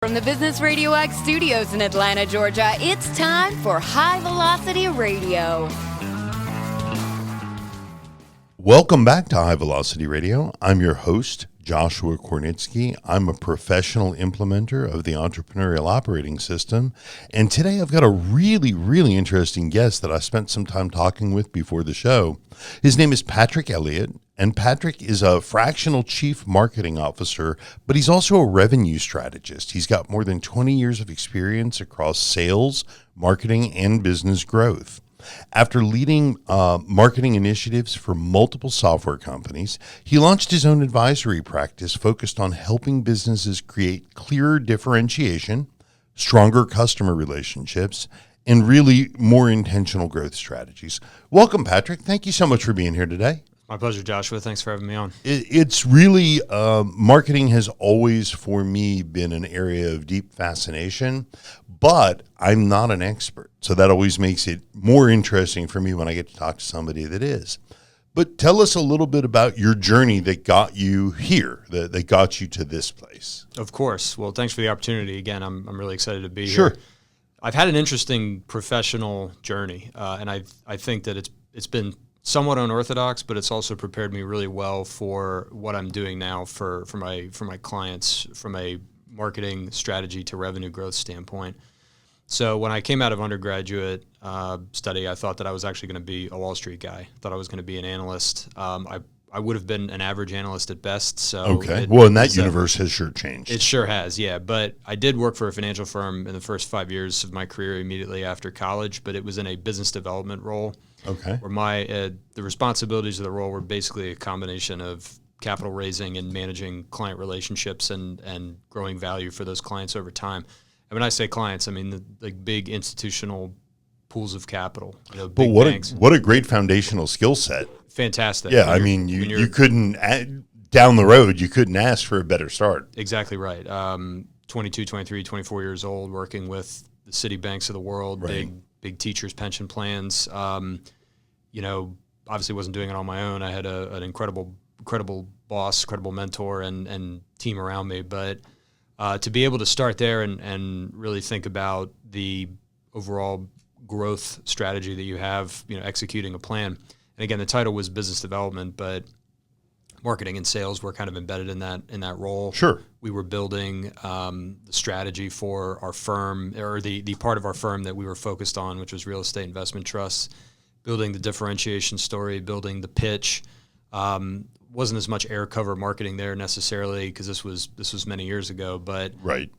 From the Business Radio X studios in Atlanta, Georgia, it's time for High Velocity Radio. Welcome back to High Velocity Radio. I'm your host, Joshua Kornitsky. I'm a professional implementer of the entrepreneurial operating system. And today I've got a really interesting guest that I spent some time talking with before the show. His name is Patrick Elliott. And Patrick is a fractional chief marketing officer, but he's also a revenue strategist. He's got more than 20 years of experience across sales, marketing, and business growth. After leading marketing initiatives for multiple software companies, he launched his own advisory practice focused on helping businesses create clearer differentiation, stronger customer relationships, and really more intentional growth strategies. Welcome, Patrick. Thank you so much for being here today. My pleasure, Joshua. Thanks for having me on. It's really, marketing has always, for me, been an area of deep fascination, but I'm not an expert. So that always makes it more interesting for me when I get to talk to somebody that is. But tell us a little bit about your journey that got you here, that got you to this place. Of course. Well, thanks for the opportunity. Again, I'm really excited to be Sure. here. I've had an interesting professional journey, and I think that it's been somewhat unorthodox, but it's also prepared me really well for what I'm doing now for my clients from a marketing strategy to revenue growth standpoint. So when I came out of undergraduate study, I thought that I was actually going to be a Wall Street guy. I thought I was going to be an analyst. I would have been an average analyst at best. So okay. Well, and that universe has sure changed. It sure has, yeah. But I did work for a financial firm in the first 5 years of my career immediately after college, but it was in a business development role. Okay. Where the responsibilities of the role were basically a combination of capital raising and managing client relationships and growing value for those clients over time. And when I say clients, I mean the big institutional pools of capital. Big banks. What a great foundational skill set. Fantastic. Yeah, I mean, you couldn't, down the road, you couldn't ask for a better start. Exactly right. 22, 23, 24 years old, working with the city banks of the world, right. big teachers' pension plans. Obviously wasn't doing it on my own. I had an incredible boss, incredible mentor, and team around me. But to be able to start there and really think about the overall growth strategy that you have, executing a plan. And again, the title was business development, but marketing and sales were kind of embedded in that role. Sure. We were building the strategy for our firm, or the part of our firm that we were focused on, which was real estate investment trusts, building the differentiation story, building the pitch. Wasn't as much air cover marketing there necessarily because this was many years ago, but right.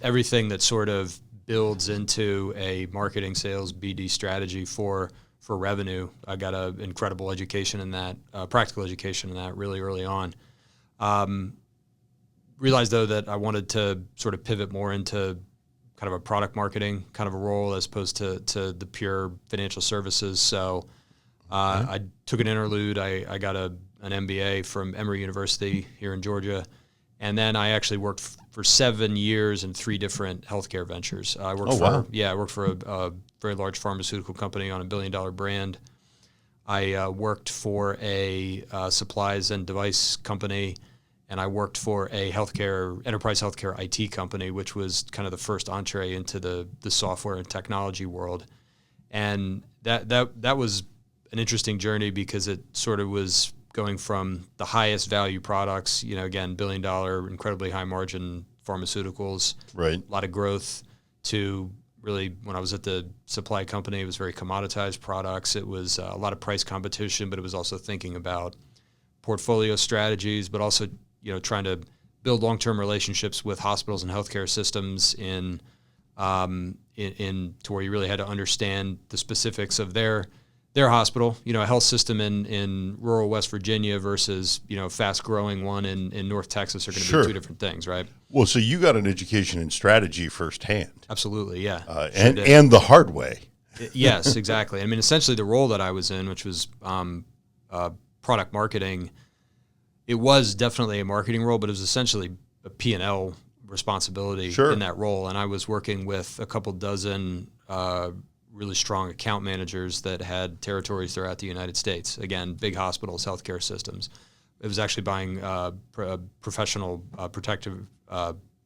Everything that sort of builds into a marketing sales BD strategy for revenue. I got an incredible education in that, practical education in that really early on. Realized though that I wanted to sort of pivot more into kind of a product marketing kind of a role as opposed to the pure financial services. So I took an interlude. I got an MBA from Emory University here in Georgia. And then I actually worked for 7 years in 3 different healthcare ventures. I worked for a very large pharmaceutical company on $1 billion brand. I worked for a supplies and device company, and I worked for a enterprise healthcare IT company, which was kind of the first entree into the software and technology world. And that was an interesting journey because it sort of was going from the highest value products, again, $1 billion, incredibly high margin pharmaceuticals, right. A lot of growth, to really, when I was at the supply company, it was very commoditized products. It was a lot of price competition, but it was also thinking about portfolio strategies, but also, trying to build long-term relationships with hospitals and healthcare systems in to where you really had to understand the specifics of their hospital, a health system in rural West Virginia versus, fast-growing one in North Texas are going to be 2 different things, right? Well, so you got an education in strategy firsthand. Absolutely, yeah. And the hard way. Yes, exactly. I mean, essentially the role that I was in, which was product marketing, it was definitely a marketing role, but it was essentially a P&L responsibility in that role. And I was working with a couple dozen really strong account managers that had territories throughout the United States. Again, big hospitals, healthcare systems. It was actually buying professional protective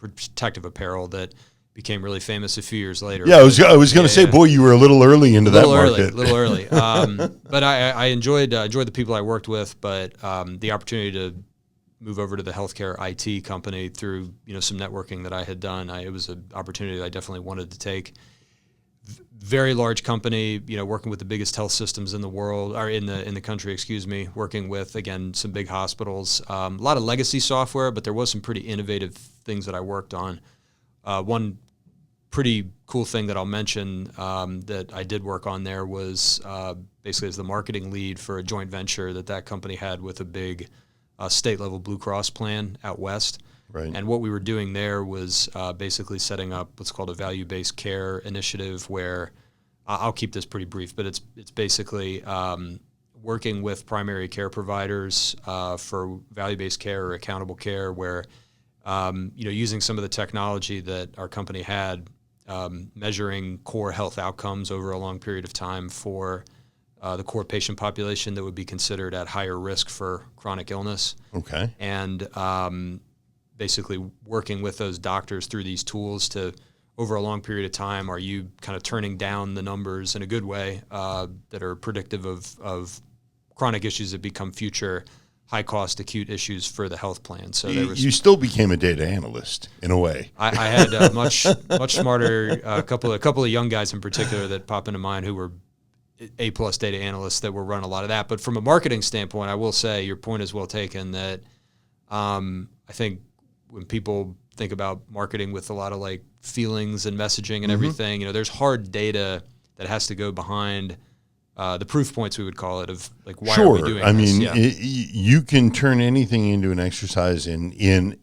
protective apparel that became really famous a few years later. Yeah, I was going to say, boy, you were a little early into that market. A little early. But I enjoyed the people I worked with, but the opportunity to move over to the healthcare IT company through some networking that I had done, it was an opportunity that I definitely wanted to take. Very large company, working with the biggest health systems in the world, or in the country, excuse me, working with, again, some big hospitals. A lot of legacy software, but there was some pretty innovative things that I worked on. One pretty cool thing that I'll mention that I did work on there was basically as the marketing lead for a joint venture that company had with a big state-level Blue Cross plan out west. Right. And what we were doing there was basically setting up what's called a value-based care initiative where, I'll keep this pretty brief, but it's basically working with primary care providers for value-based care or accountable care where, using some of the technology that our company had, measuring core health outcomes over a long period of time for the core patient population that would be considered at higher risk for chronic illness. Okay. And basically working with those doctors through these tools to, over a long period of time, are you kind of turning down the numbers in a good way that are predictive of chronic issues that become future high-cost acute issues for the health plan. So you still became a data analyst in a way. I had a much smarter a couple of young guys in particular that pop into mind who were A-plus data analysts that were running a lot of that. But from a marketing standpoint, I will say your point is well taken that I think when people think about marketing with a lot of like feelings and messaging and everything, there's hard data that has to go behind the proof points, we would call it, of like, why are we doing this? I mean, you can turn anything into an exercise in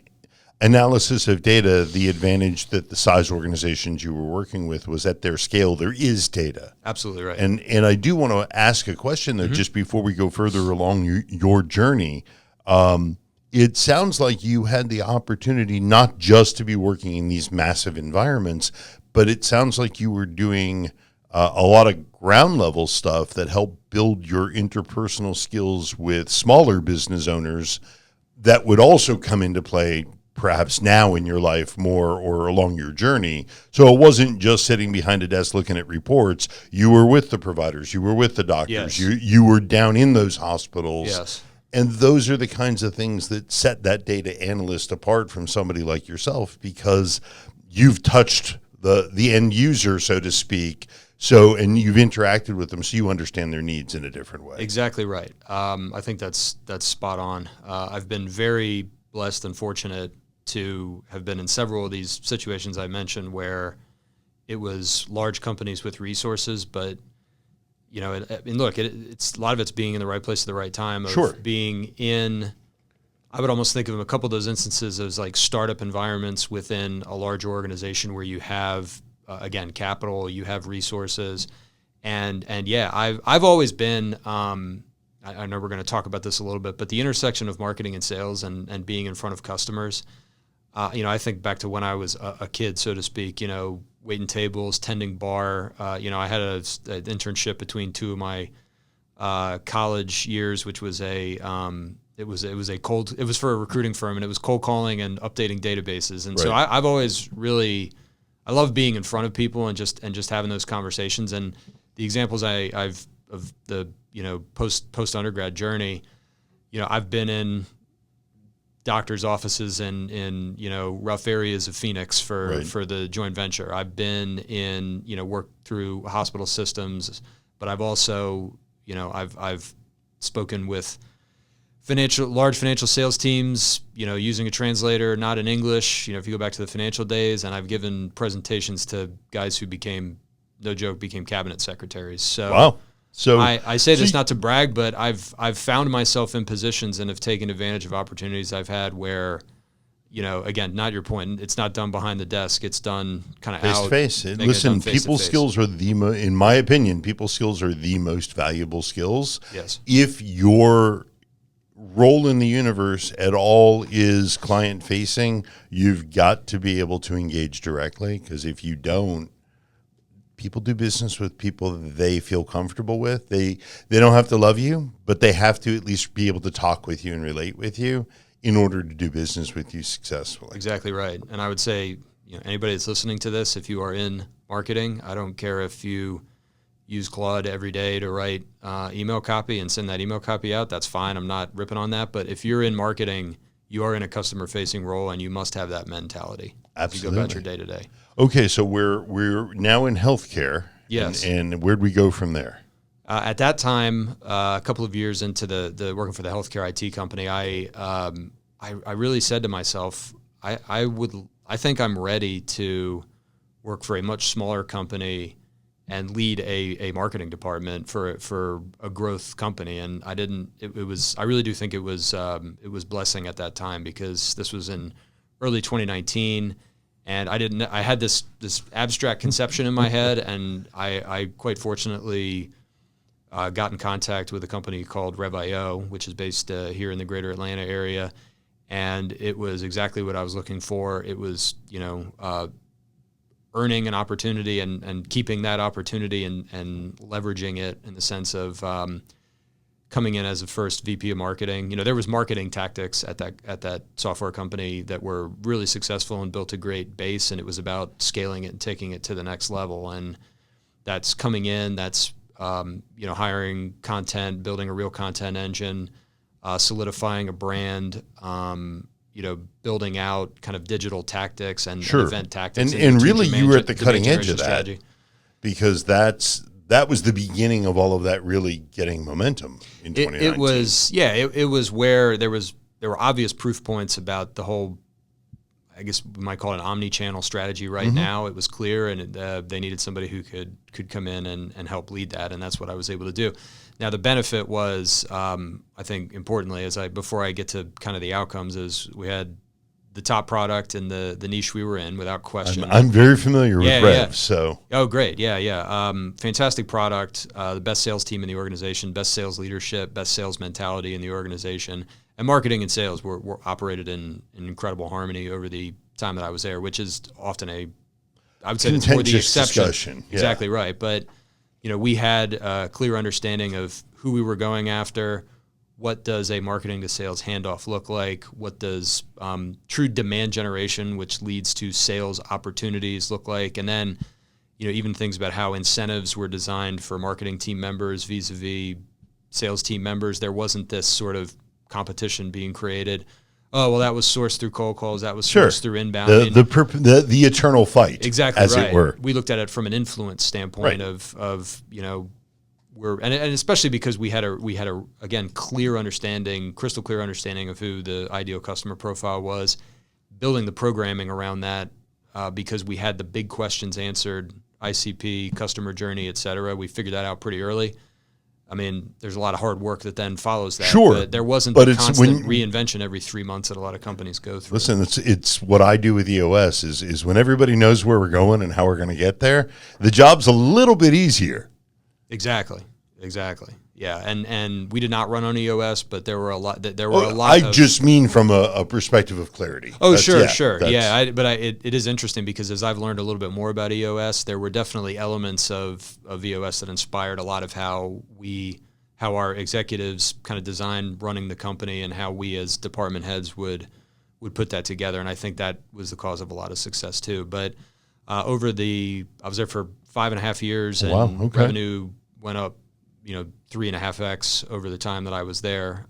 analysis of data. The advantage that the size organizations you were working with was at their scale, there is data. Absolutely right. And I do want to ask a question, though, just before we go further along your journey. It sounds like you had the opportunity not just to be working in these massive environments, but it sounds like you were doing a lot of ground level stuff that helped build your interpersonal skills with smaller business owners that would also come into play perhaps now in your life more or along your journey. So it wasn't just sitting behind a desk looking at reports. You were with the providers. You were with the doctors. Yes. You were down in those hospitals. Yes. And those are the kinds of things that set that data analyst apart from somebody like yourself, because you've touched the end user, so to speak. So, and you've interacted with them, so you understand their needs in a different way. Exactly right. I think that's spot on. I've been very blessed and fortunate to have been in several of these situations I mentioned where it was large companies with resources, but it's a lot of it's being in the right place at the right time. Of being in, I would almost think of a couple of those instances as like startup environments within a larger organization where you have, again, capital, you have resources, and yeah, I've always been. I know we're going to talk about this a little bit, but the intersection of marketing and sales and being in front of customers. I think back to when I was a kid, so to speak. Waiting tables, tending bar. I had an internship between two of my college years, which was it was for a recruiting firm, and it was cold calling and updating databases. And so I've always really, I love being in front of people and just having those conversations. And the examples I've of the post undergrad journey, I've been in doctors' offices in rough areas of Phoenix for the joint venture. I've been in worked through hospital systems, but I've also I've spoken with large financial sales teams, using a translator, not in English. If you go back to the financial days, and I've given presentations to guys who became cabinet secretaries. So wow. So I say this not to brag, but I've found myself in positions and have taken advantage of opportunities I've had where, again, not your point. It's not done behind the desk. It's done kind of face to face. Listen, people skills are in my opinion, people skills are the most valuable skills. Yes. If your role in the universe at all is client facing, you've got to be able to engage directly, because if you don't, people do business with people that they feel comfortable with. They don't have to love you, but they have to at least be able to talk with you and relate with you. in order to do business with you successfully. Exactly right. And I would say, anybody that's listening to this, if you are in marketing, I don't care if you use Claude every day to write email copy and send that email copy out. That's fine. I'm not ripping on that. But if you're in marketing, you are in a customer-facing role, and you must have that mentality. Absolutely. As you go about your day-to-day. Okay, so we're now in healthcare. Yes. And where'd we go from there? At that time, a couple of years into the working for the healthcare IT company, I really said to myself, I think I'm ready to work for a much smaller company and lead a marketing department for a growth company. And I really do think it was blessing at that time, because this was in early 2019. And I had this abstract conception in my head, and I quite fortunately got in contact with a company called Rev.io, which is based here in the greater Atlanta area. And it was exactly what I was looking for. It was, earning an opportunity and keeping that opportunity and leveraging it in the sense of coming in as a first VP of marketing. There was marketing tactics at that software company that were really successful and built a great base, and it was about scaling it and taking it to the next level. And that's coming in, that's hiring content, building a real content engine, solidifying a brand, building out kind of digital tactics and event tactics. And really you were at the cutting edge of that strategy. Because that was the beginning of all of that really getting momentum in 2019. It was where there were obvious proof points about the whole, I guess we might call it an omni-channel strategy right now. It was clear, and they needed somebody who could come in and help lead that, and that's what I was able to do. Now, the benefit was, I think importantly, before I get to kind of the outcomes, is we had the top product in the niche we were in, without question. I'm very familiar with Rev, so. Oh, great. Yeah. Fantastic product, the best sales team in the organization, best sales leadership, best sales mentality in the organization. And marketing and sales were operated in incredible harmony over the time that I was there, which is often I would say it's more the exception. Discussion. Yeah. Exactly right. But, we had a clear understanding of who we were going after. What does a marketing to sales handoff look like? What does true demand generation, which leads to sales opportunities, look like? And then, even things about how incentives were designed for marketing team members vis-a-vis sales team members. There wasn't this sort of competition being created. Oh, well, that was sourced through cold calls. That was sourced through inbound. The eternal fight, exactly as right. it were. We looked at it from an influence standpoint of and especially because we had a again crystal clear understanding of who the ideal customer profile was, building the programming around that because we had the big questions answered, ICP, customer journey, et cetera. We figured that out pretty early. I mean, there's a lot of hard work that then follows that. Sure. But there wasn't the constant reinvention every 3 months that a lot of companies go through. Listen, it's what I do with EOS is when everybody knows where we're going and how we're going to get there, the job's a little bit easier. Exactly. Yeah, and we did not run on EOS, but there were a lot. I just mean from a perspective of clarity. Oh, sure. Yeah, it is interesting because as I've learned a little bit more about EOS, there were definitely elements of EOS that inspired a lot of how our executives kind of designed running the company and how we as department heads would put that together. And I think that was the cause of a lot of success too. But I was there for 5.5 years, and revenue went up 3.5x over the time that I was there.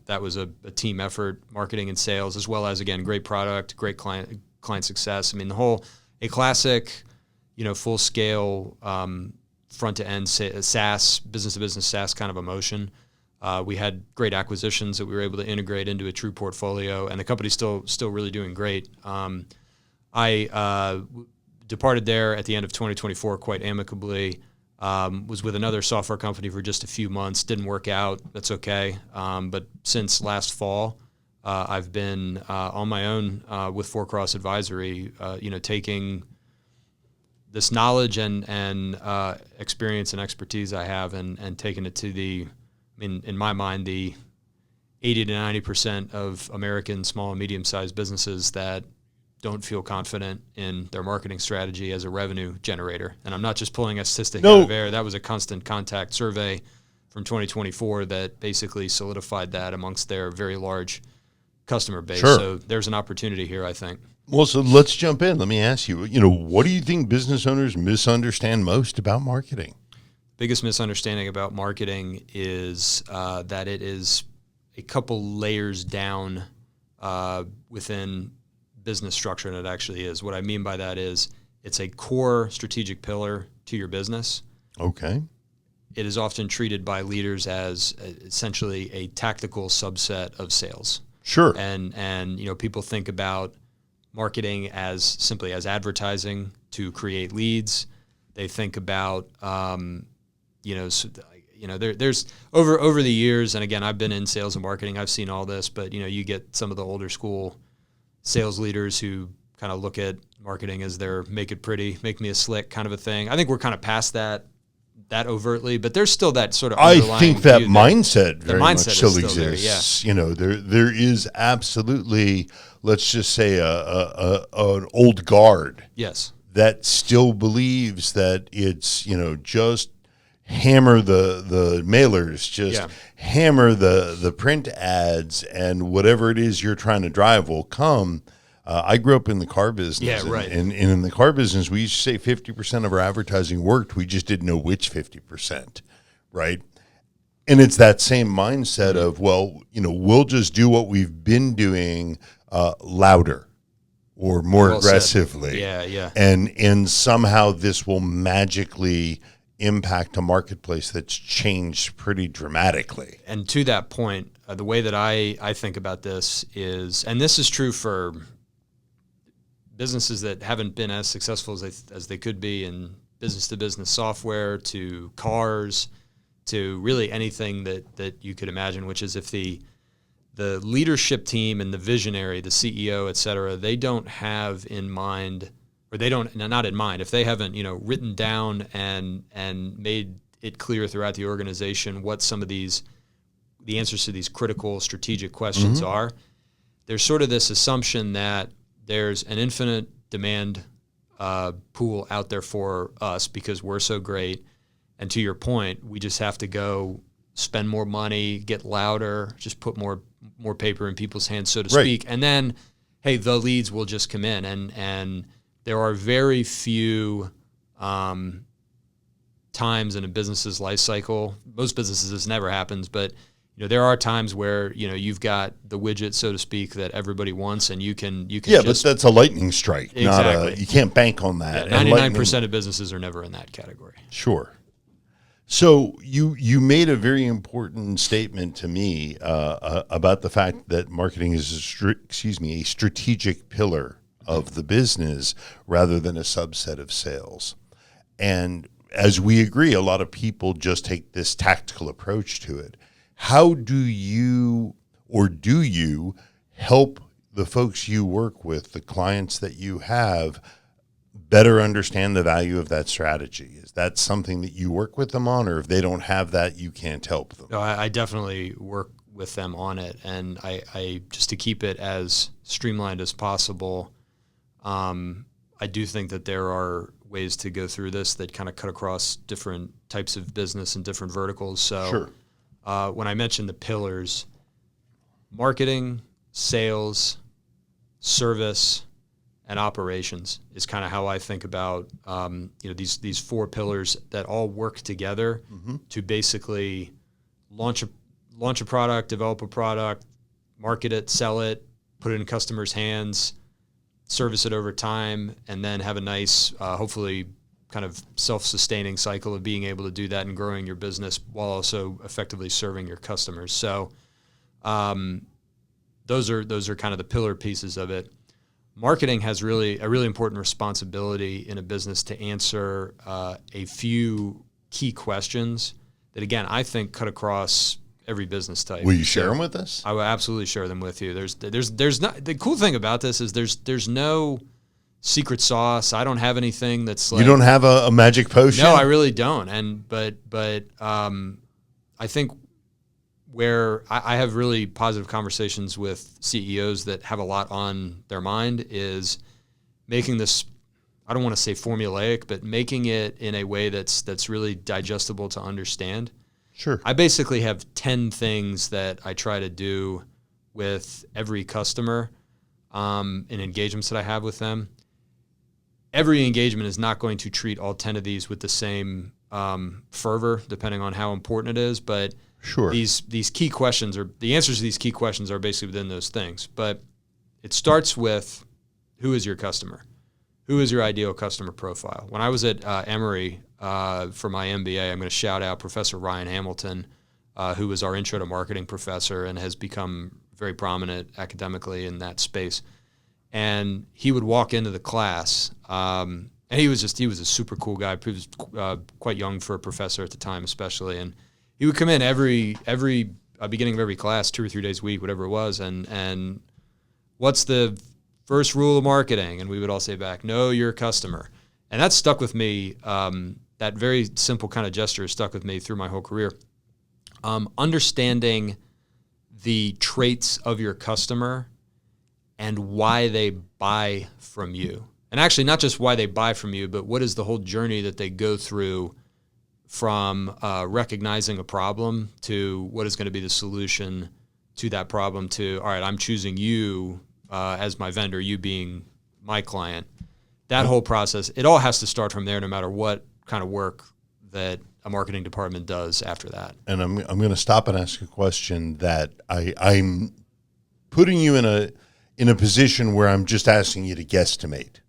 That was a team effort, marketing and sales, as well as, again, great product, great client success. I mean, a classic, full scale, front to end SaaS, business to business SaaS kind of a motion. We had great acquisitions that we were able to integrate into a true portfolio, and the company's still really doing great. I departed there at the end of 2024 quite amicably. Was with another software company for just a few months. Didn't work out. That's okay. But since last fall, I've been on my own with Four Cross Advisory, taking this knowledge and experience and expertise I have and taking it to in my mind, the 80 to 90% of American small and medium-sized businesses that don't feel confident in their marketing strategy as a revenue generator. And I'm not just pulling a statistic out of air. That was a constant contact survey from 2024 that basically solidified that amongst their very large customer base. Sure. So there's an opportunity here, I think. Well, so let's jump in. Let me ask you, what do you think business owners misunderstand most about marketing? Biggest misunderstanding about marketing is that it is a couple layers down within business structure than it actually is. What I mean by that is it's a core strategic pillar to your business. Okay. It is often treated by leaders as essentially a tactical subset of sales. Sure. And people think about marketing as simply as advertising to create leads. They think about there's over the years, and again, I've been in sales and marketing, I've seen all this, but you get some of the older school sales leaders who kind of look at marketing as their make it pretty, make me a slick kind of a thing. I think we're kind of past that overtly, but there's still that sort of underlying I think that view mindset very much still there, exists. There is absolutely, let's just say, an old guard. Yes. That still believes that it's, just hammer the mailers, just hammer the print ads, and whatever it is you're trying to drive will come. I grew up in the car business. Yeah, right. And in the car business, we used to say 50% of our advertising worked. We just didn't know which 50%, right? And it's that same mindset of, we'll just do what we've been doing louder or more aggressively. Yeah. And somehow this will magically impact a marketplace that's changed pretty dramatically. And to that point, the way that I think about this is, and this is true for businesses that haven't been as successful as they could be in business-to-business software, to cars, to really anything that you could imagine, which is if the leadership team and the visionary, the CEO, et cetera, they don't have in mind, or they don't, not in mind, if they haven't, written down and made it clear throughout the organization what some of the answers to these critical strategic questions are, there's sort of this assumption that there's an infinite demand pool out there for us because we're so great. And to your point, we just have to go spend more money, get louder, just put more paper in people's hands, so to speak. And then, hey, the leads will just come in. And there are very few times in a business's life cycle. Most businesses, this never happens, but there are times where you've got the widget, so to speak, that everybody wants, and you can. Yeah, but that's a lightning strike. Exactly. You can't bank on that. 99% of businesses are never in that category. Sure. So you made a very important statement to me about the fact that marketing is a strategic pillar of the business rather than a subset of sales. And as we agree, a lot of people just take this tactical approach to it. How do you help the folks you work with, the clients that you have, better understand the value of that strategy? Is that something that you work with them on, or if they don't have that, you can't help them? No, I definitely work with them on it, and I just to keep it as streamlined as possible, I do think that there are ways to go through this that kind of cut across different types of business and different verticals. So sure. When I mentioned the pillars, marketing, sales, service, and operations is kind of how I think about these four pillars that all work together to basically launch a product, develop a product, market it, sell it, put it in customers' hands, service it over time, and then have a nice, hopefully kind of self-sustaining cycle of being able to do that and growing your business while also effectively serving your customers. So those are kind of the pillar pieces of it. Marketing has a really important responsibility in a business to answer a few key questions that, again, I think cut across every business type. Will you share them with us? I will absolutely share them with you. There's not, the cool thing about this is there's no secret sauce. I don't have anything that's like, you don't have a magic potion? No, I really don't. But I think where I have really positive conversations with CEOs that have a lot on their mind is making this, I don't want to say formulaic, but making it in a way that's really digestible to understand. Sure. I basically have 10 things that I try to do with every customer in engagements that I have with them. Every engagement is not going to treat all 10 of these with the same fervor, depending on how important it is. But Sure. these key questions, or the answers to these key questions, are basically within those things. But it starts with, who is your customer? Who is your ideal customer profile? When I was at Emory for my MBA, I'm going to shout out Professor Ryan Hamilton, who was our intro to marketing professor and has become very prominent academically in that space. And he would walk into the class, and he was a super cool guy. He was quite young for a professor at the time, especially. And he would come in every beginning of every class, 2 or 3 days a week, whatever it was, and what's the first rule of marketing? And we would all say back, know your customer. And that stuck with me. That very simple kind of gesture stuck with me through my whole career. Understanding the traits of your customer and why they buy from you. And actually not just why they buy from you, but what is the whole journey that they go through from recognizing a problem to what is going to be the solution to that problem to, all right, I'm choosing you as my vendor, you being my client. That whole process, it all has to start from there, no matter what kind of work that a marketing department does after that. And I'm going to stop and ask a question that I'm putting you in a position where I'm just asking you to guesstimate.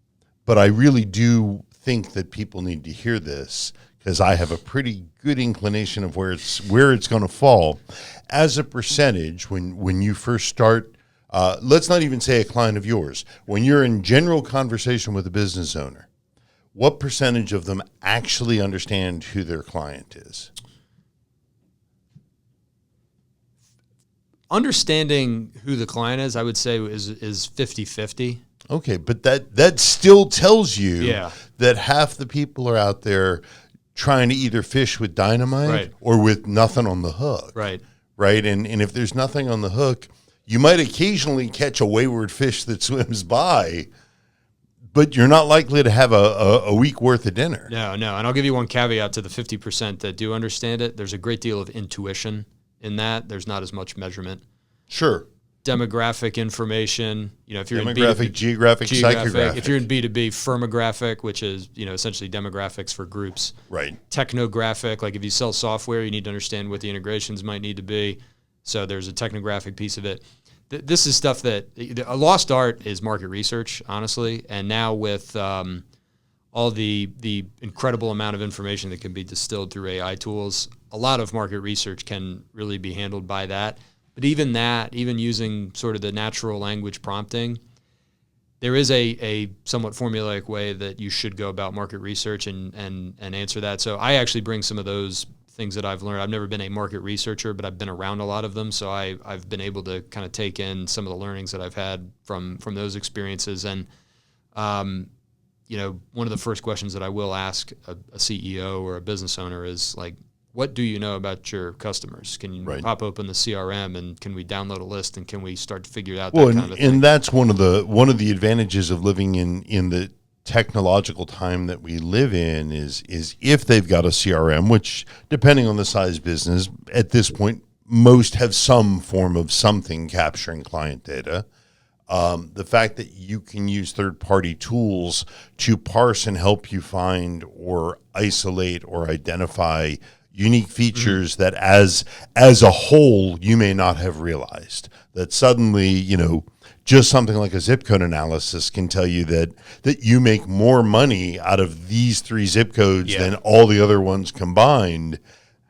But I really do think that people need to hear this, because I have a pretty good inclination of where it's going to fall. As a percentage, when you first start, let's not even say a client of yours, when you're in general conversation with a business owner, what percentage of them actually understand who their client is? Understanding who the client is, I would say, is 50-50. Okay, but that still tells you Yeah. that half the people are out there trying to either fish with dynamite Right. or with nothing on the hook. Right. Right? And if there's nothing on the hook, you might occasionally catch a wayward fish that swims by, but you're not likely to have a week worth of dinner. No. And I'll give you one caveat to the 50% that do understand it. There's a great deal of intuition in that. There's not as much measurement. Sure. Demographic information, if you're Demographic, in B2B, geographic, psychographic. if you're in B2B, firmographic, which is, essentially demographics for groups. Right. Technographic, like if you sell software, you need to understand what the integrations might need to be. So there's a technographic piece of it. This is stuff that a lost art is market research, honestly. And now with all the incredible amount of information that can be distilled through AI tools, a lot of market research can really be handled by that. But even using sort of the natural language prompting, there is a somewhat formulaic way that you should go about market research and answer that. So I actually bring some of those things that I've learned. I've never been a market researcher, but I've been around a lot of them. So I've been able to kind of take in some of the learnings that I've had from those experiences. And, one of the first questions that I will ask a CEO or a business owner is like, what do you know about your customers? Can you pop open the CRM and can we download a list and can we start to figure out that kind of thing? And that's one of the advantages of living in the technological time that we live in is if they've got a CRM, which depending on the size business, at this point, most have some form of something capturing client data. The fact that you can use third-party tools to parse and help you find or isolate or identify unique features that as a whole you may not have realized, that suddenly, just something like a zip code analysis can tell you that you make more money out of these 3 zip codes than all the other ones combined.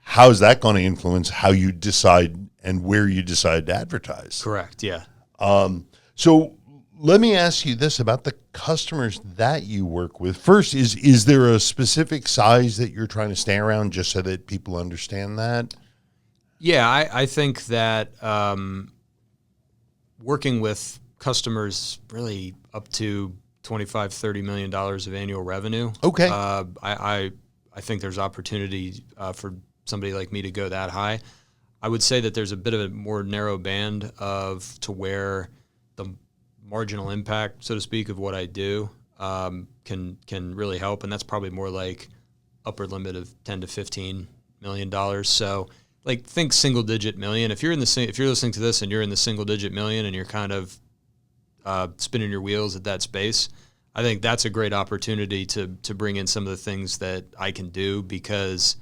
How's that going to influence how you decide and where you decide to advertise? Correct. Yeah. So let me ask you this about the customers that you work with. First, is there a specific size that you're trying to stay around just so that people understand that? Yeah, I think that working with customers really up to $25-30 million of annual revenue. Okay. I think there's opportunity for somebody like me to go that high. I would say that there's a bit of a more narrow band to where the marginal impact, so to speak, of what I do can really help, and that's probably more like upper limit of $10 to $15 million. So like think single digit million. If you're listening to this and you're in the single digit million and you're kind of spinning your wheels at that space, I think that's a great opportunity to bring in some of the things that I can do, because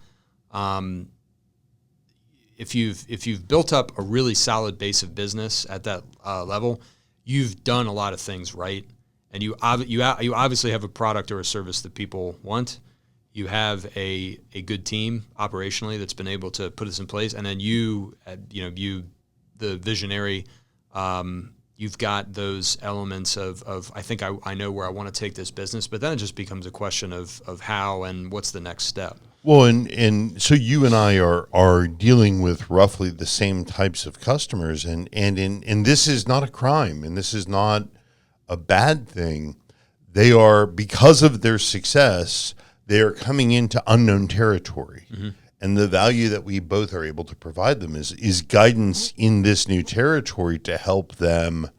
if you've built up a really solid base of business at that level, you've done a lot of things right, and you obviously have a product or a service that people want. You have a good team operationally that's been able to put this in place, and then you the visionary. You've got those elements of I think I know where I want to take this business, but then it just becomes a question of how and what's the next step. Well, and so you and I are dealing with roughly the same types of customers, and this is not a crime, and this is not a bad thing. They are, because of their success, they are coming into unknown territory. Mm-hmm. And the value that we both are able to provide them is guidance in this new territory to help them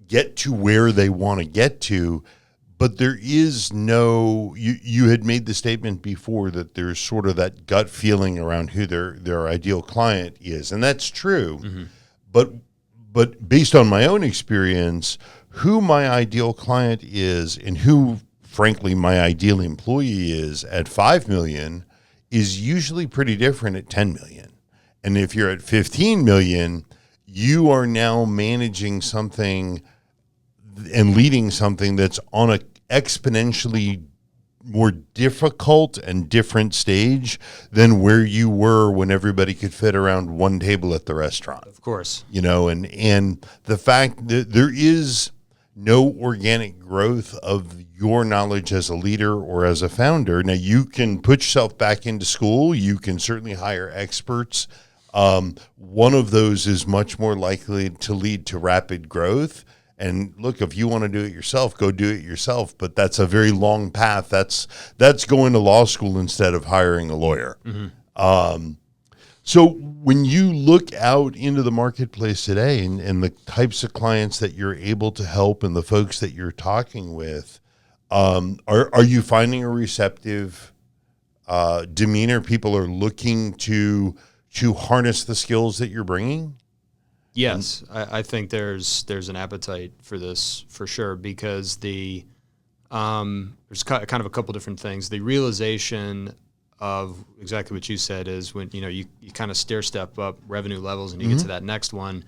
get to where they want to get to. But there is no, you had made the statement before that there's sort of that gut feeling around who their ideal client is. And that's true. Mm-hmm. But based on my own experience, who my ideal client is and who, frankly, my ideal employee is at 5 million is usually pretty different at 10 million. And if you're at 15 million, you are now managing something and leading something that's on a exponentially more difficult and different stage than where you were when everybody could fit around one table at the restaurant. Of course. And the fact that there is no organic growth of your knowledge as a leader or as a founder. Now, you can put yourself back into school. You can certainly hire experts. One of those is much more likely to lead to rapid growth. And look, if you want to do it yourself, go do it yourself. But that's a very long path. That's going to law school instead of hiring a lawyer. Mm-hmm. So when you look out into the marketplace today and the types of clients that you're able to help and the folks that you're talking with, are you finding a receptive demeanor? People are looking to harness the skills that you're bringing? Yes, I think there's an appetite for this for sure, because there's kind of a couple different things. The realization of exactly what you said is when you kind of stair step up revenue levels and you get to that next one,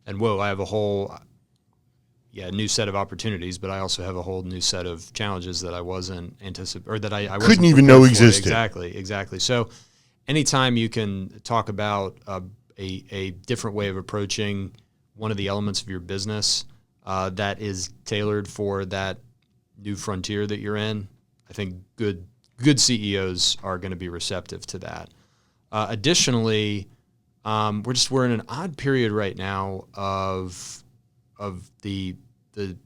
and whoa, I have a whole new set of opportunities, but I also have a whole new set of challenges that I wasn't anticipating, or that I wasn't couldn't even know for. existed. Exactly. So anytime you can talk about a different way of approaching one of the elements of your business that is tailored for that new frontier that you're in, I think good CEOs are going to be receptive to that. Additionally, we're in an odd period right now of the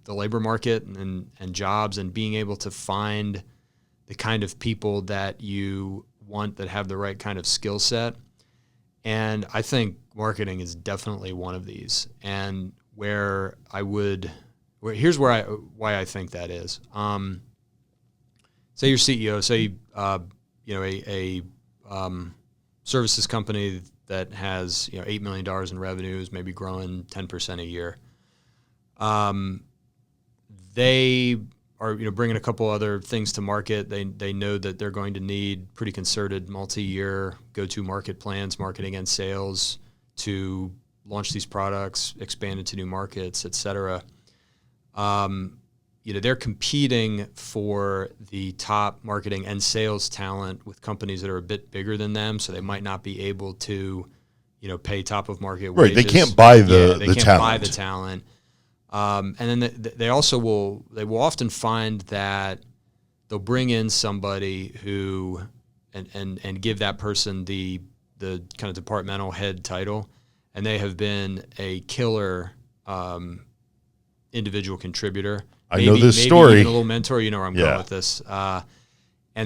labor market and jobs, and being able to find the kind of people that you want that have the right kind of skill set. And I think marketing is definitely one of these. And here's why I think that is. Say your CEO, say a services company that has $8 million in revenues, maybe growing 10% a year. They are bringing a couple other things to market. They know that they're going to need pretty concerted multi-year go-to market plans, marketing and sales, to launch these products, expand into new markets, et cetera. They're competing for the top marketing and sales talent with companies that are a bit bigger than them, so they might not be able to, pay top of market wages. Right, they can't buy the they can't talent. buy the talent. And then they will often find that they'll bring in somebody who and give that person the kind of departmental head title, and they have been a killer individual contributor. I know this story. Even a little mentor, where I'm going with this. And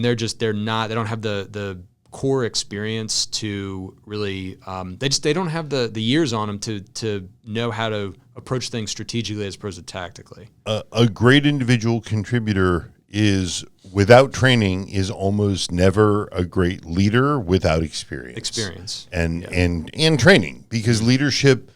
they don't have the core experience to really, they don't have the years on them to know how to approach things strategically as opposed to tactically. A great individual contributor without training is almost never a great leader without experience and training, because leadership,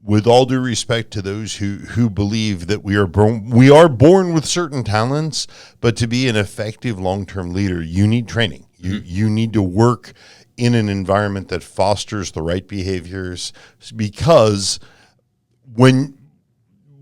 with all due respect to those who believe that we are born with certain talents, but to be an effective long-term leader, you need training. You need to work in an environment that fosters the right behaviors, because when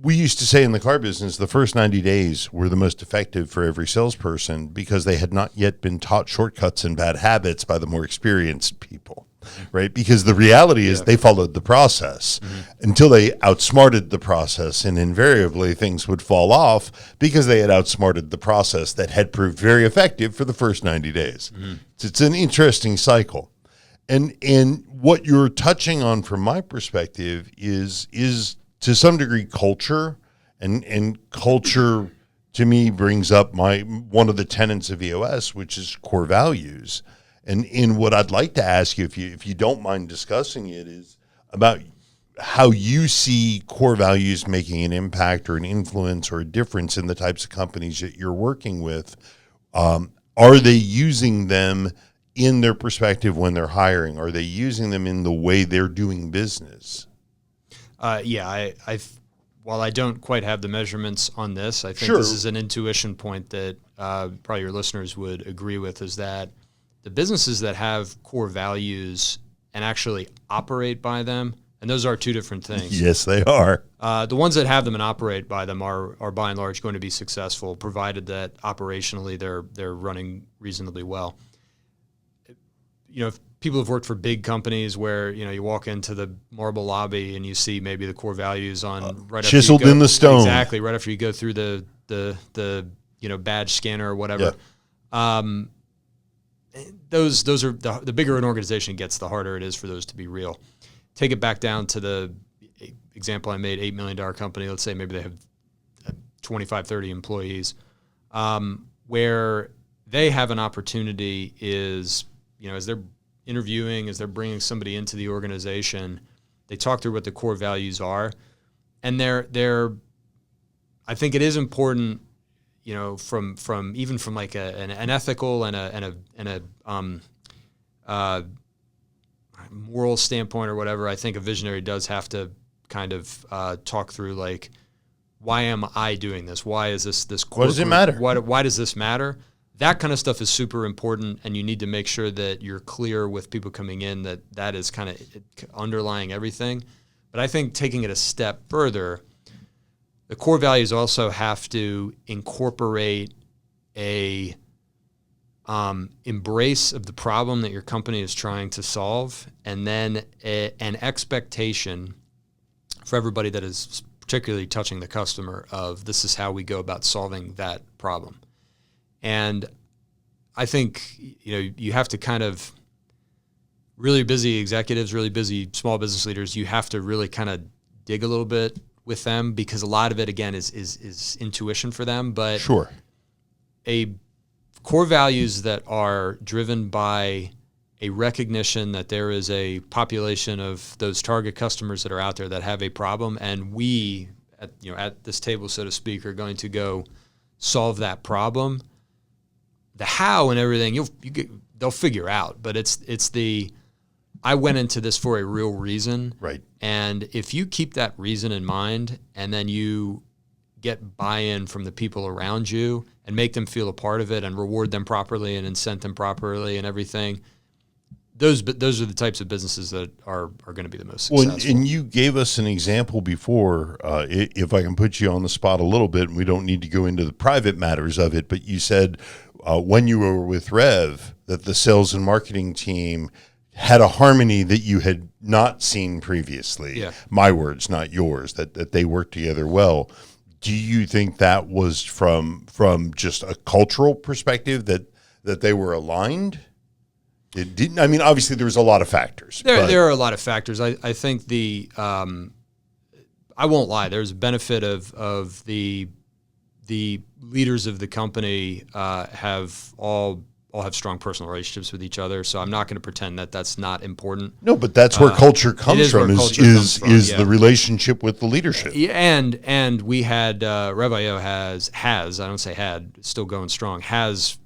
we used to say in the car business, the first 90 days were the most effective for every salesperson, because they had not yet been taught shortcuts and bad habits by the more experienced people, right? Because the reality is they followed the process until they outsmarted the process, and invariably things would fall off because they had outsmarted the process that had proved very effective for the first 90 days. It's an interesting cycle. And what you're touching on from my perspective is to some degree culture, and culture to me brings up one of the tenets of EOS, which is core values. And what I'd like to ask you, if you don't mind discussing it, is about how you see core values making an impact or an influence or a difference in the types of companies that you're working with. Are they using them in their perspective when they're hiring? Are they using them in the way they're doing business? While I don't quite have the measurements on this, I think this is an intuition point that probably your listeners would agree with, is that the businesses that have core values and actually operate by them, and those are two different things. Yes, they are. The ones that have them and operate by them are by and large going to be successful, provided that operationally they're running reasonably well. If people have worked for big companies where, you walk into the marble lobby and you see maybe the core values on right chiseled after you go, in the stone. Exactly, right after you go through the badge scanner or whatever. Yeah. Those are the bigger an organization gets, the harder it is for those to be real. Take it back down to the example I made, $8 million company. Let's say maybe they have 25, 30 employees, where they have an opportunity is, as they're interviewing, as they're bringing somebody into the organization, they talk through what the core values are. And I think it is important, from even from like an ethical and a moral standpoint or whatever. I think a visionary does have to kind of talk through, like, why am I doing this? Why is this core? What does it matter? Why does this matter? That kind of stuff is super important, and you need to make sure that you're clear with people coming in that is kind of underlying everything. But I think taking it a step further, the core values also have to incorporate a embrace of the problem that your company is trying to solve, and then an expectation for everybody that is particularly touching the customer of, this is how we go about solving that problem. And I think, you have to kind of, really busy executives, really busy small business leaders, you have to really kind of dig a little bit with them, because a lot of it, again, is intuition for them. But sure, a core values that are driven by a recognition that there is a population of those target customers that are out there that have a problem, and we, at this table, so to speak, are going to go solve that problem. The how and everything, they'll figure out, but it's I went into this for a real reason. Right. And if you keep that reason in mind, and then you get buy-in from the people around you and make them feel a part of it and reward them properly and incent them properly and everything, those are the types of businesses that are going to be the most successful. Well, and you gave us an example before, if I can put you on the spot a little bit, and we don't need to go into the private matters of it, but you said when you were with Rev that the sales and marketing team had a harmony that you had not seen previously. Yeah. My words, not yours, that they worked together well. Do you think that was from just a cultural perspective that they were aligned? It didn't. I mean, obviously there was a lot of factors. There are a lot of factors. I think I won't lie. There's a benefit of the leaders of the company have all all have strong personal relationships with each other. So I'm not going to pretend that that's not important. No, but that's where culture comes from. Is the relationship with the leadership. Yeah, and we had Rev.io has I don't say had, still going strong, has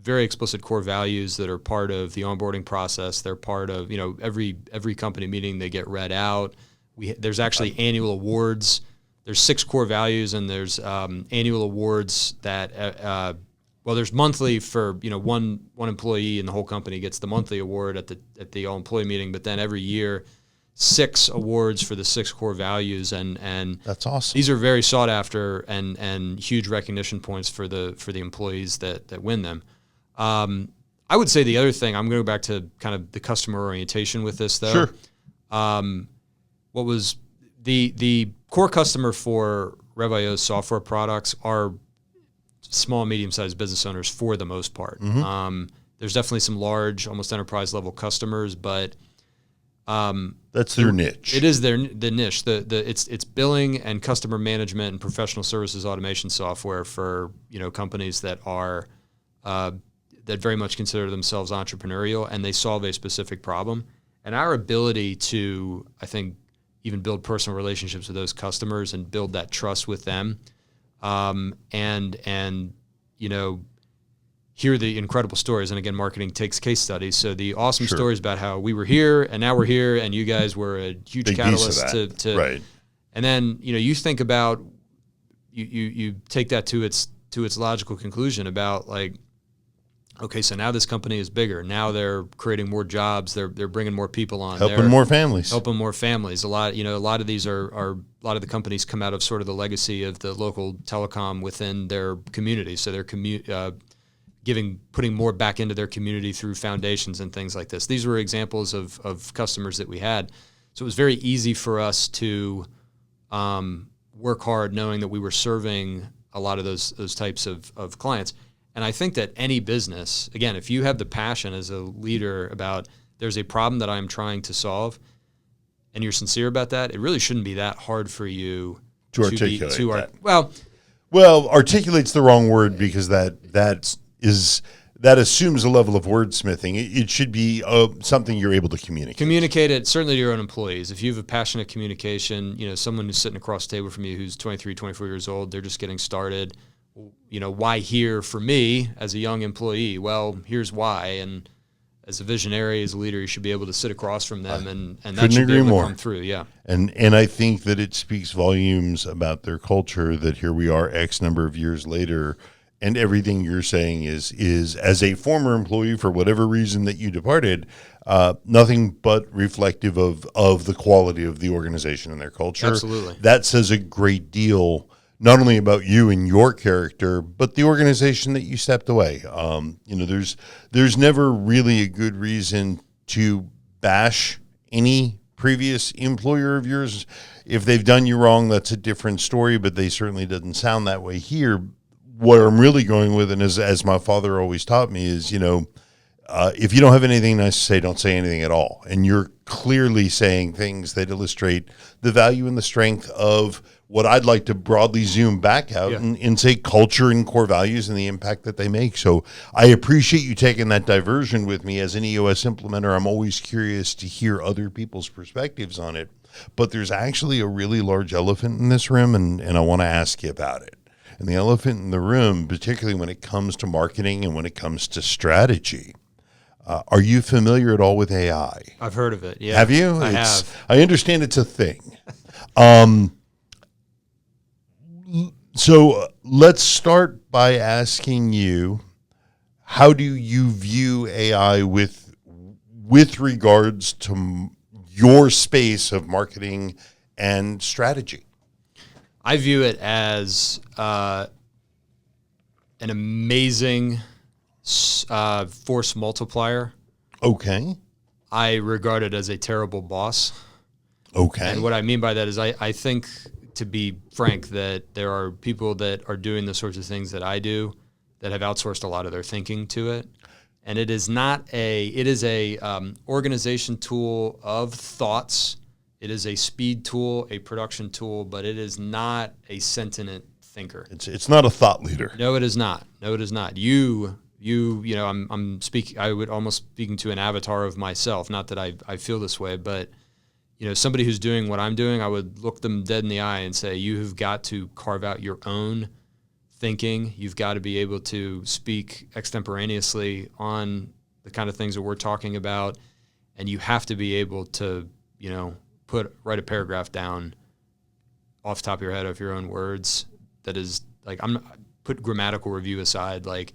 very explicit core values that are part of the onboarding process. They're part of, every company meeting, they get read out. There's actually annual awards. There's 6 core values, and there's annual awards that there's monthly for one employee in the whole company gets the monthly award at the all employee meeting, but then every year 6 awards for the 6 core values, and that's awesome. These are very sought after and huge recognition points for the employees that win them. I would say the other thing, I'm going to go back to kind of the customer orientation with this though. Sure. What was the core customer for Rev.io's software products are small and medium-sized business owners for the most part. Mm-hmm. There's definitely some large, almost enterprise-level customers, but that's their niche. It is the niche. It's billing and customer management and professional services automation software for companies that are that very much consider themselves entrepreneurial, and they solve a specific problem. And our ability to, I think, even build personal relationships with those customers and build that trust with them, and hear the incredible stories. And again, marketing takes case studies. So the awesome stories about how we were here and now we're here, and you guys were a huge big catalyst to right. And then you think about you take that to its logical conclusion about like, okay, so now this company is bigger. Now they're creating more jobs. They're bringing more people on. Helping more families. A lot of these are a lot of the companies come out of sort of the legacy of the local telecom within their community. So they're putting more back into their community through foundations and things like this. These were examples of customers that we had. So it was very easy for us to work hard knowing that we were serving a lot of those types of clients. And I think that any business, again, if you have the passion as a leader about there's a problem that I'm trying to solve and you're sincere about that, it really shouldn't be that hard for you to articulate that. Well, articulate's the wrong word because that assumes a level of wordsmithing. It should be something you're able to communicate. Communicate it, certainly to your own employees. If you have a passionate communication, someone who's sitting across the table from you who's 23, 24 years old, they're just getting started. Why here for me as a young employee? Well, here's why. And as a visionary, as a leader, you should be able to sit across from them and that should be able to come through. Yeah. And I think that it speaks volumes about their culture that here we are X number of years later, and everything you're saying is as a former employee, for whatever reason that you departed, nothing but reflective of the quality of the organization and their culture. Absolutely. That says a great deal, not only about you and your character, but the organization that you stepped away. There's never really a good reason to bash any previous employer of yours. If they've done you wrong, that's a different story, but they certainly didn't sound that way here. Where I'm really going with, and as my father always taught me, is, if you don't have anything nice to say, don't say anything at all. And you're clearly saying things that illustrate the value and the strength of what I'd like to broadly zoom back out and say culture and core values and the impact that they make. So I appreciate you taking that diversion with me. As an EOS implementer, I'm always curious to hear other people's perspectives on it. But there's actually a really large elephant in this room, and I want to ask you about it. And the elephant in the room, particularly when it comes to marketing and when it comes to strategy, are you familiar at all with AI? I've heard of it. Yeah. Have you? I have. I understand it's a thing. So let's start by asking you, how do you view AI with regards to your space of marketing and strategy? I view it as an amazing force multiplier. Okay. I regard it as a terrible boss. Okay. And what I mean by that is I think, to be frank, that there are people that are doing the sorts of things that I do that have outsourced a lot of their thinking to it. And it is a organization tool of thoughts. It is a speed tool, a production tool, but it is not a sentient thinker. It's not a thought leader. No, it is not. No, it is not. You I'm speaking. I would almost speaking to an avatar of myself. Not that I feel this way, but somebody who's doing what I'm doing, I would look them dead in the eye and say, you have got to carve out your own thinking. You've got to be able to speak extemporaneously on the kind of things that we're talking about, and you have to be able to, write a paragraph down off the top of your head of your own words. That is like put grammatical review aside, like.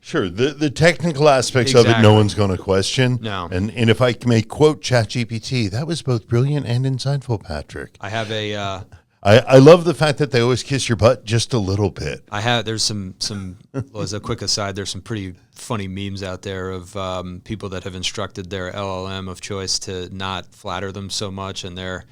Sure, the technical aspects Exactly. of it, no one's going to question. No. And if I may quote ChatGPT, that was both brilliant and insightful, Patrick. I have a. I love the fact that they always kiss your butt just a little bit. There's some well, as a quick aside, there's some pretty funny memes out there of people that have instructed their LLM of choice to not flatter them so much, and they're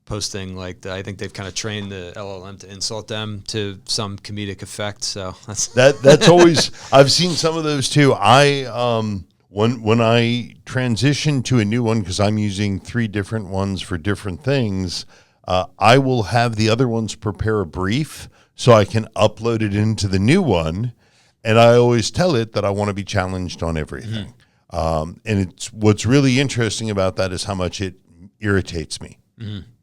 posting I think they've kind of trained the LLM to insult them to some comedic effect. So that's always, I've seen some of those too. When I transition to a new one, because I'm using 3 different ones for different things, I will have the other ones prepare a brief so I can upload it into the new one. And I always tell it that I want to be challenged on everything. And it's what's really interesting about that is how much it irritates me.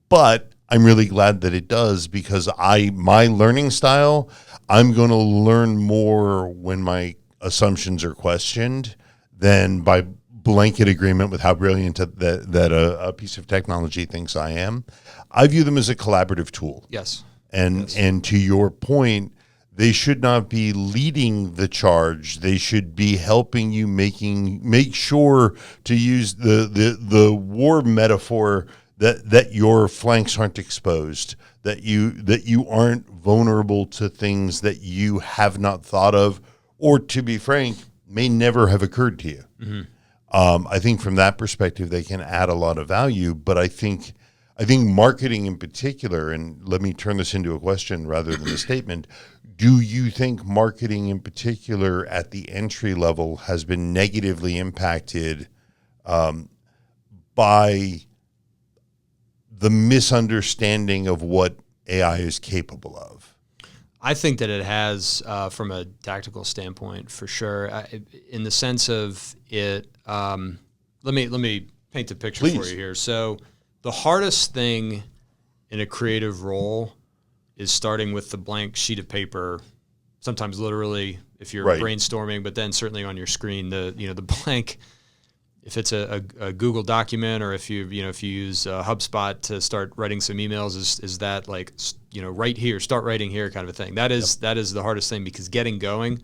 But I'm really glad that it does, because my learning style, I'm going to learn more when my assumptions are questioned than by blanket agreement with how brilliant that a piece of technology thinks I am. I view them as a collaborative tool. Yes. And to your point, they should not be leading the charge. They should be helping you make sure to use the war metaphor that your flanks aren't exposed, that you aren't vulnerable to things that you have not thought of, or to be frank, may never have occurred to you. I think from that perspective, they can add a lot of value. But I think marketing in particular, and let me turn this into a question rather than a statement, do you think marketing in particular at the entry level has been negatively impacted by the misunderstanding of what AI is capable of? I think that it has, from a tactical standpoint, for sure. In the sense of it, let me paint the picture Please. for you here. So, the hardest thing in a creative role is starting with the blank sheet of paper. Sometimes literally, if you're brainstorming, but then certainly on your screen, the blank. If it's a Google document, or if you use HubSpot to start writing some emails, is that right here, start writing here kind of a thing. That is the hardest thing, because getting going,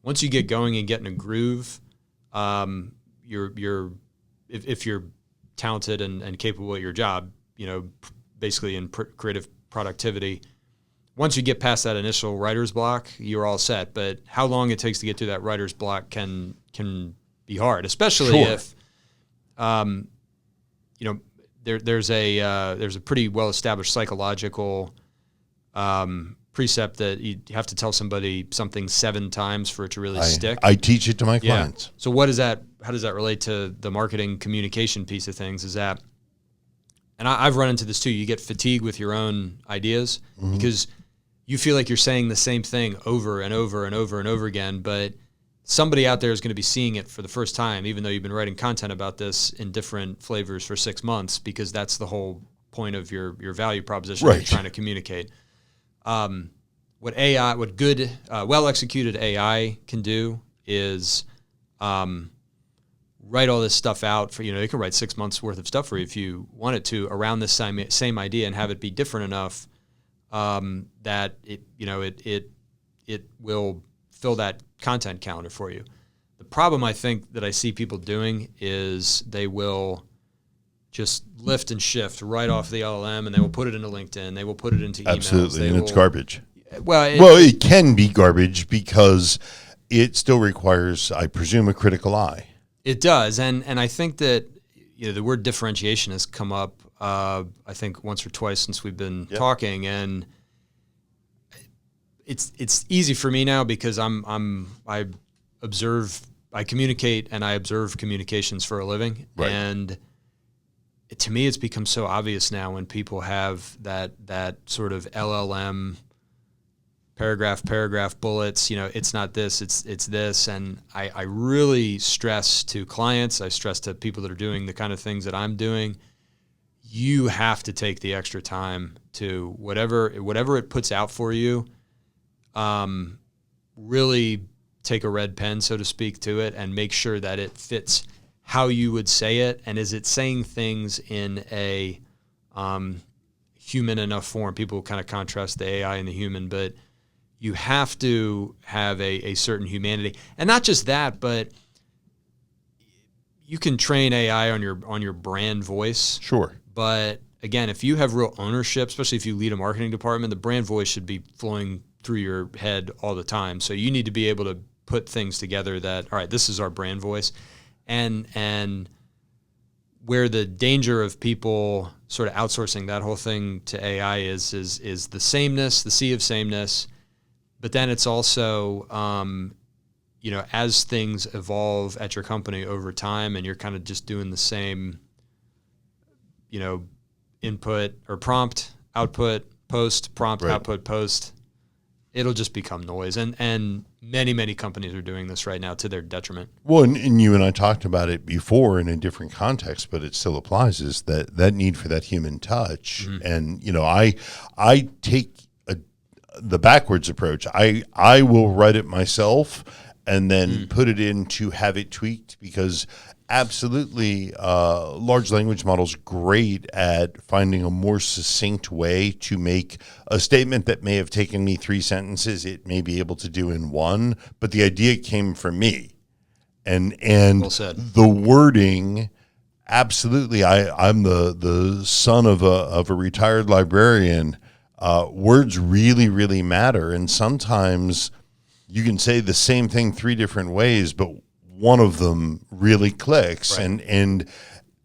once you get going and get in a groove, if you're talented and capable at your job, basically in creative productivity, once you get past that initial writer's block, you're all set. But how long it takes to get through that writer's block can be hard, especially if, there's a pretty well established psychological precept that you have to tell somebody something 7 times for it to really stick. I teach it to my clients. So how does that relate to the marketing communication piece of things? Is that, and I've run into this too. You get fatigued with your own ideas because you feel like you're saying the same thing over and over and over and over again, but somebody out there is going to be seeing it for the first time, even though you've been writing content about this in different flavors for 6 months, because that's the whole point of your value proposition you're trying to communicate. What good, well-executed AI can do is write all this stuff out for, it can write 6 months worth of stuff for you if you want it to, around this same idea, and have it be different enough that it will fill that content calendar for you. The problem I think that I see people doing is they will just lift and shift right off the LLM, and they will put it into LinkedIn. They will put it into emails. Absolutely, and it's garbage. Well, it can be garbage because it still requires, I presume, a critical eye. It does, and I think that the word differentiation has come up, I think once or twice since we've been talking, and it's easy for me now because I communicate and I observe communications for a living, and to me it's become so obvious now when people have that sort of LLM paragraph bullets, it's not this, it's this. And I really stress to clients, I stress to people that are doing the kind of things that I'm doing, you have to take the extra time to whatever it puts out for you, really take a red pen, so to speak, to it and make sure that it fits how you would say it. And is it saying things in a human enough form? People kind of contrast the AI and the human, but you have to have a certain humanity. And not just that, but you can train AI on your brand voice. Sure. But again, if you have real ownership, especially if you lead a marketing department, the brand voice should be flowing through your head all the time. So you need to be able to put things together that, all right, this is our brand voice. And where the danger of people sort of outsourcing that whole thing to AI is the sameness, the sea of sameness. But then it's also, as things evolve at your company over time and you're kind of just doing the same, input or prompt, output, post, prompt, right. Output, post, it'll just become noise. And many, many companies are doing this right now to their detriment. Well, and you and I talked about it before in a different context, but it still applies, is that need for that human touch. Mm-hmm. And, I take the backwards approach. I will write it myself and then put it in to have it tweaked, because absolutely large language models great at finding a more succinct way to make a statement that may have taken me 3 sentences, it may be able to do in 1, but the idea came from me. And well said. The wording, absolutely. I'm the son of a retired librarian. Words really, really matter. And sometimes you can say the same thing 3 different ways, but one of them really clicks. Right. And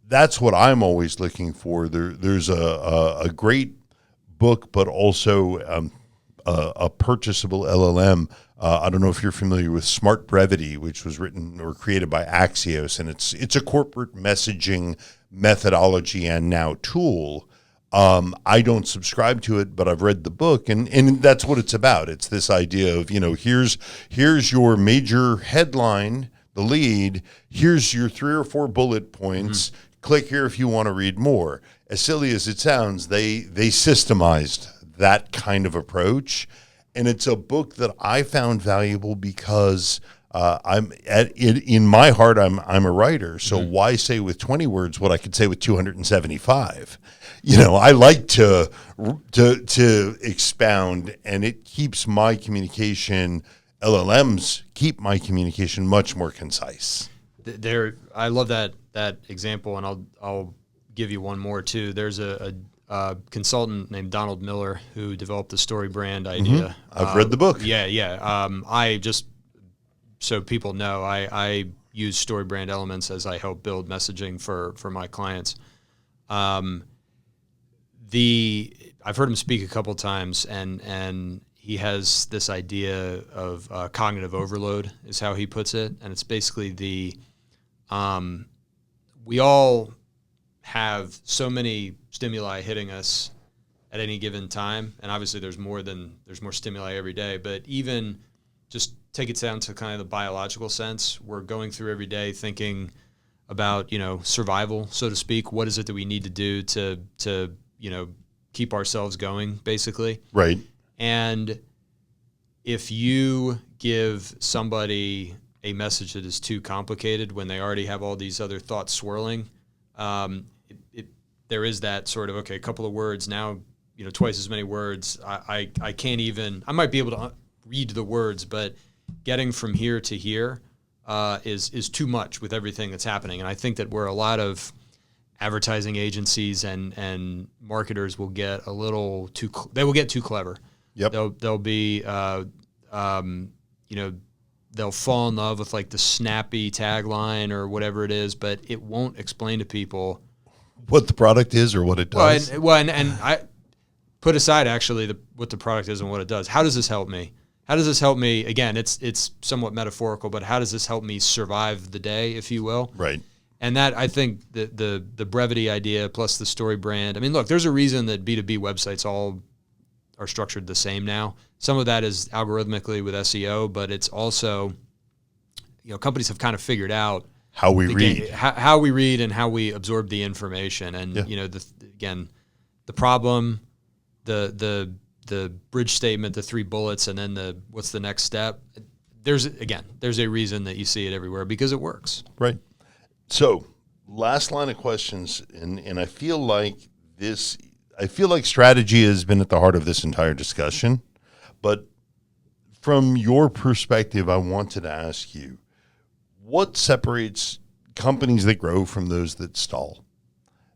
that's what I'm always looking for. There's a great book, but also a purchasable LLM. I don't know if you're familiar with Smart Brevity, which was written or created by Axios, and it's a corporate messaging methodology and now tool. I don't subscribe to it, but I've read the book, and that's what it's about. It's this idea of, here's your major headline, the lead, here's your 3 or 4 bullet points, click here if you want to read more. As silly as it sounds, they systemized that kind of approach, and it's a book that I found valuable because in my heart, I'm a writer, so why say with 20 words what I could say with 275? I like to expound, and it keeps my communication. LLMs keep my communication much more concise. I love that example, and I'll give you one more too. There's a consultant named Donald Miller who developed the story brand idea. I've read the book. Yeah. I just, so people know, I use story brand elements as I help build messaging for my clients. I've heard him speak a couple times, and he has this idea of cognitive overload, is how he puts it, and it's basically we all have so many stimuli hitting us at any given time, and obviously there's more stimuli every day, but even just take it down to kind of the biological sense, we're going through every day thinking about, survival, so to speak. What is it that we need to do to keep ourselves going, basically? Right. And if you give somebody a message that is too complicated when they already have all these other thoughts swirling, there is that sort of, okay, a couple of words now, twice as many words. I can't even, I might be able to read the words, but getting from here to here is too much with everything that's happening. And I think that where a lot of advertising agencies and marketers will get a little too clever. Yep. They'll be, they'll fall in love with like the snappy tagline or whatever it is, but it won't explain to people what the product is or what it does. And I put aside actually what the product is and what it does. How does this help me? How does this help me? Again, it's somewhat metaphorical, but how does this help me survive the day, if you will? Right. And that, I think, the brevity idea plus the story brand. I mean, look, there's a reason that B2B websites all are structured the same now. some of that is algorithmically with SEO, but it's also, companies have kind of figured out how we read, how we read and how we absorb the information. And, the problem, the bridge statement, the 3 bullets, and then what's the next step. There's a reason that you see it everywhere because it works. Right. So last line of questions. And I feel like strategy has been at the heart of this entire discussion, but from your perspective, I wanted to ask you, what separates companies that grow from those that stall?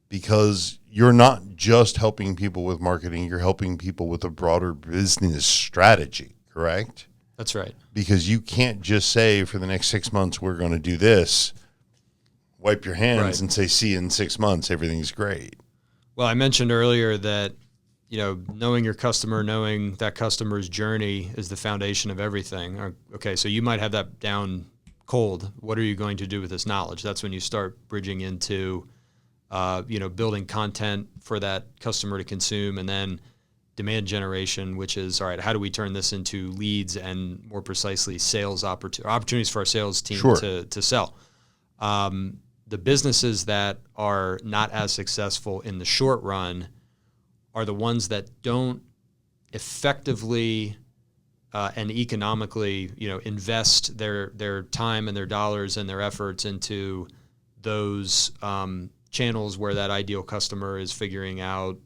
Because you're not just helping people with marketing, you're helping people with a broader business strategy, correct? That's right. Because you can't just say for the next 6 months, we're going to do this, wipe your hands and say, see you in 6 months, everything's great. Well, I mentioned earlier that, knowing your customer, knowing that customer's journey is the foundation of everything. Okay, so you might have that down cold. What are you going to do with this knowledge? That's when you start bridging into, building content for that customer to consume, and then demand generation, which is, all right, how do we turn this into leads and more precisely sales opportunities for our sales team to sell? The businesses that are not as successful in the short run are the ones that don't effectively and economically, invest their time and their dollars and their efforts into those channels where that ideal customer is figuring out,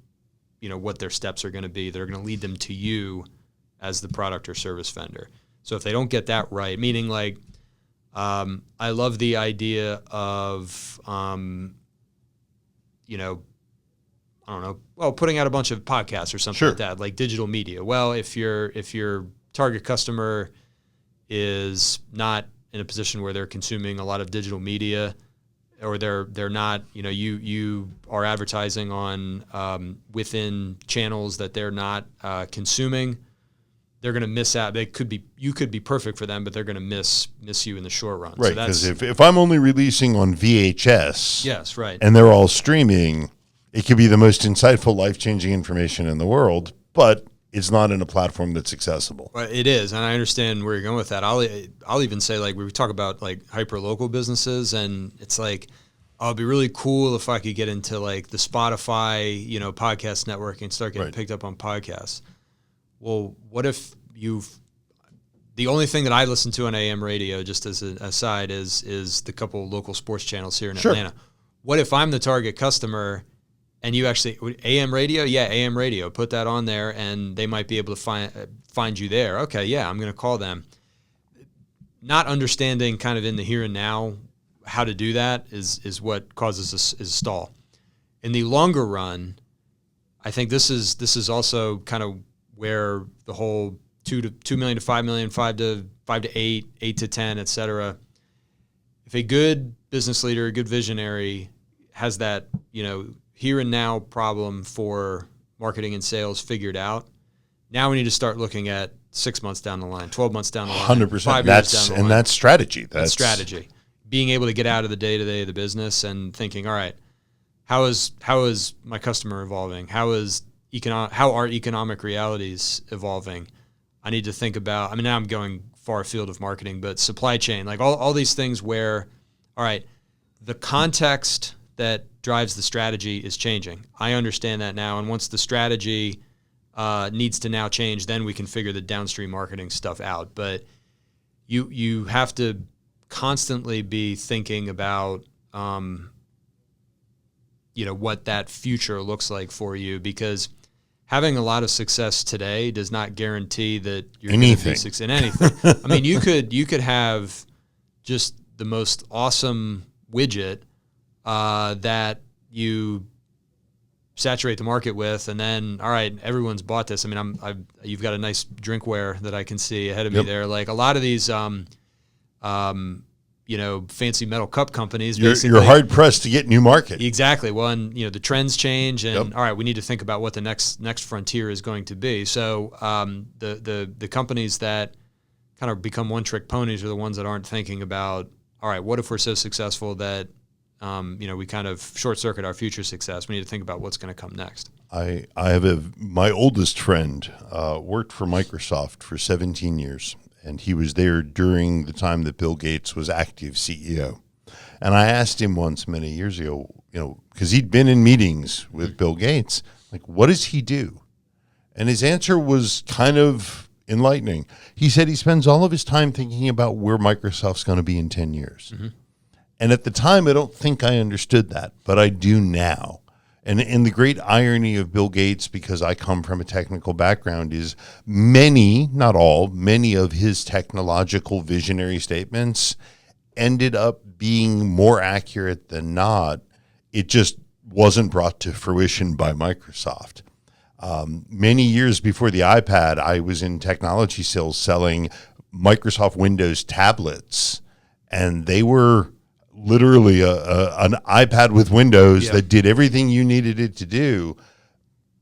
what their steps are going to be. They're going to lead them to you as the product or service vendor. So if they don't get that right, meaning like, I love the idea of, putting out a bunch of podcasts or something like that, like digital media. Well, if your target customer is not in a position where they're consuming a lot of digital media, or they're not, you are advertising on within channels that they're not consuming, they're going to miss out. You could be perfect for them, but they're going to miss you in the short run. Right, because if I'm only releasing on VHS, yes, right, and they're all streaming, it could be the most insightful, life-changing information in the world, but it's not in a platform that's accessible. Well, it is, and I understand where you're going with that. I'll even say, like, we talk about like hyper-local businesses, and it's like, oh, it'd be really cool if I could get into like the Spotify, podcast network and start getting picked up on podcasts. Well, what if the only thing that I listen to on AM radio, just as an aside, is the couple local sports channels here in Atlanta. What if I'm the target customer and you actually, AM radio? Yeah, AM radio. Put that on there and they might be able to find you there. Okay, yeah, I'm going to call them. Not understanding kind of in the here and now how to do that is what causes a stall. In the longer run, I think this is also kind of where the whole 2 million to 5 million, 5 to 8, 8 to 10, et cetera. If a good business leader, a good visionary has that, here and now problem for marketing and sales figured out, now we need to start looking at 6 months down the line, 12 months down the line, 100%. 5 years down the line. And that's strategy. That's strategy. Being able to get out of the day-to-day of the business and thinking, all right, how is my customer evolving? How are economic realities evolving? I need to think about, now I'm going far afield of marketing, but supply chain, like all these things where, all right, the context that drives the strategy is changing. I understand that now. And once the strategy needs to now change, then we can figure the downstream marketing stuff out. But you have to constantly be thinking about, what that future looks like for you, because having a lot of success today does not guarantee that you're going to be successful in anything. You could have just the most awesome widget that you saturate the market with, and then, all right, everyone's bought this. You've got a nice drinkware that I can see ahead of me there. Like a lot of these, fancy metal cup companies. You're hard pressed to get new market. Exactly. Well, and the trends change, and all right, we need to think about what the next frontier is going to be. So the companies that kind of become one trick ponies are the ones that aren't thinking about, all right, what if we're so successful that we kind of short circuit our future success? We need to think about what's going to come next. I have my oldest friend worked for Microsoft for 17 years, and he was there during the time that Bill Gates was active CEO. And I asked him once many years ago, because he'd been in meetings with Bill Gates, like, what does he do? And his answer was kind of enlightening. He said he spends all of his time thinking about where Microsoft's going to be in 10 years. Mm-hmm. And at the time, I don't think I understood that, but I do now. And the great irony of Bill Gates, because I come from a technical background, is many, not all, many of his technological visionary statements ended up being more accurate than not. It just wasn't brought to fruition by Microsoft. Many years before the iPad, I was in technology sales selling Microsoft Windows tablets, and they were literally an iPad with Windows that did everything you needed it to do.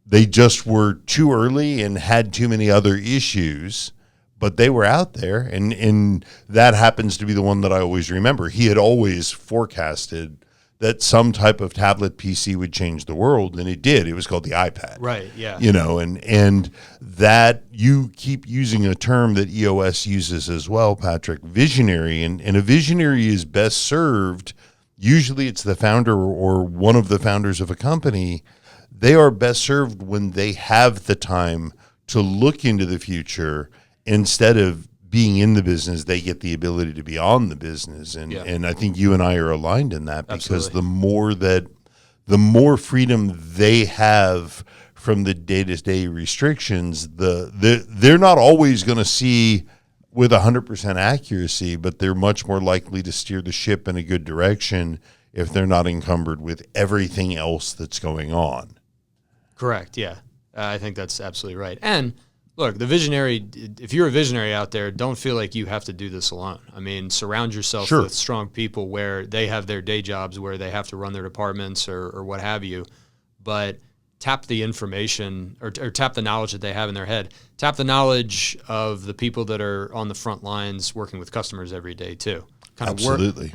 They just were too early and had too many other issues, but they were out there, and that happens to be the one that I always remember. He had always forecasted that some type of tablet PC would change the world, and it did. It was called the iPad. Right, yeah. And that, you keep using a term that EOS uses as well, Patrick, visionary, and a visionary is best served, usually it's the founder or one of the founders of a company. They are best served when they have the time to look into the future. Instead of being in the business, they get the ability to be on the business. And I think you and I are aligned in that, because Absolutely. the more freedom they have from the day-to-day restrictions, they're not always going to see with 100% accuracy, but they're much more likely to steer the ship in a good direction if they're not encumbered with everything else that's going on. Correct, yeah. I think that's absolutely right. And look, the visionary, if you're a visionary out there, don't feel like you have to do this alone. I mean, surround yourself with strong people where they have their day jobs, where they have to run their departments or what have you. But tap the information or tap the knowledge that they have in their head. Tap the knowledge of the people that are on the front lines working with customers every day too. Kind of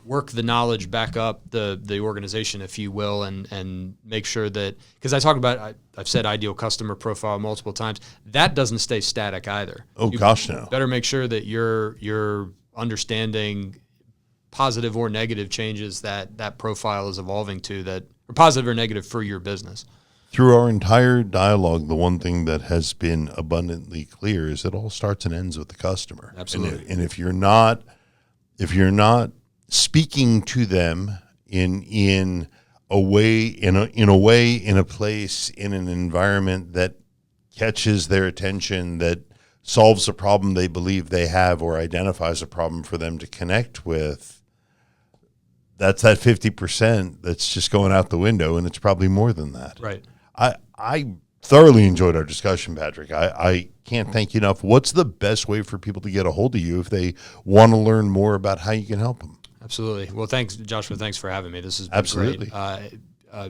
work the knowledge back up the organization, if you will, and make sure that, because I talk about, I've said ideal customer profile multiple times, that doesn't stay static either. Gosh, no. Better make sure that you're understanding positive or negative changes that profile is evolving to, that are positive or negative for your business. Through our entire dialogue, the one thing that has been abundantly clear is it all starts and ends with the customer. Absolutely. And if you're not speaking to them in a way, in a place, in an environment that catches their attention, that solves a problem they believe they have, or identifies a problem for them to connect with, that's that 50% that's just going out the window, and it's probably more than that. Right. I thoroughly enjoyed our discussion, Patrick. I can't thank you enough. What's the best way for people to get a hold of you if they want to learn more about how you can help them? Absolutely. Well, thanks, Joshua. Thanks for having me. This has been great.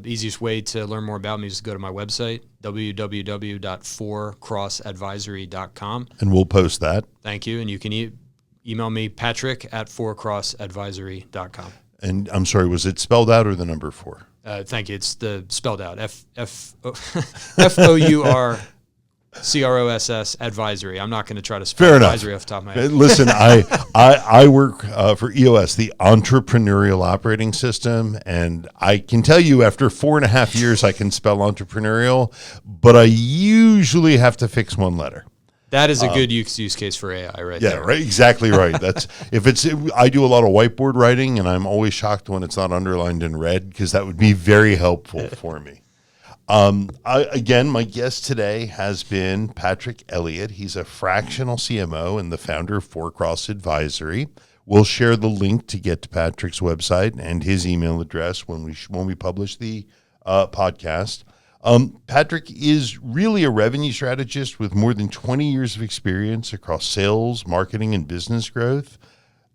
Easiest way to learn more about me is to go to my website, www.4crossadvisory.com. And we'll post that. Thank you. And you can email me, patrick@4crossadvisory.com. And I'm sorry, was it spelled out or the number 4? Thank you. It's the spelled out FOURCROSS advisory. I'm not going to try to spell advisory off the top of my head. Listen, I work for EOS, the Entrepreneurial Operating System, and I can tell you after 4.5 years I can spell entrepreneurial, but I usually have to fix one letter. That is a good use case for AI right there. Yeah, right. Exactly right. That's I do a lot of whiteboard writing, and I'm always shocked when it's not underlined in red, because that would be very helpful for me. Again, my guest today has been Patrick Elliott. He's a fractional CMO and the founder of 4Cross Advisory. We'll share the link to get to Patrick's website and his email address when we publish the podcast. Patrick is really a revenue strategist with more than 20 years of experience across sales, marketing, and business growth.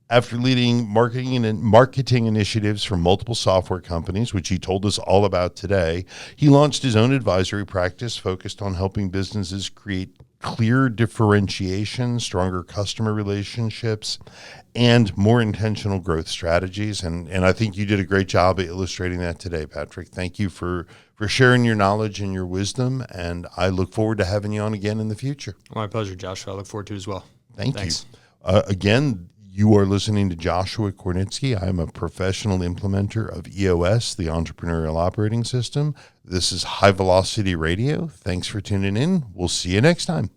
After leading marketing initiatives for multiple software companies, which he told us all about today, he launched his own advisory practice focused on helping businesses create clear differentiation, stronger customer relationships, and more intentional growth strategies. And I think you did a great job of illustrating that today, Patrick. Thank you for for sharing your knowledge and your wisdom. And I look forward to having you on again in the future. My pleasure, Joshua. I look forward to it as well. Thanks. You. Again, you are listening to Joshua Kornitsky. I'm a professional implementer of EOS, the Entrepreneurial Operating System. This is High Velocity Radio. Thanks for tuning in. We'll see you next time.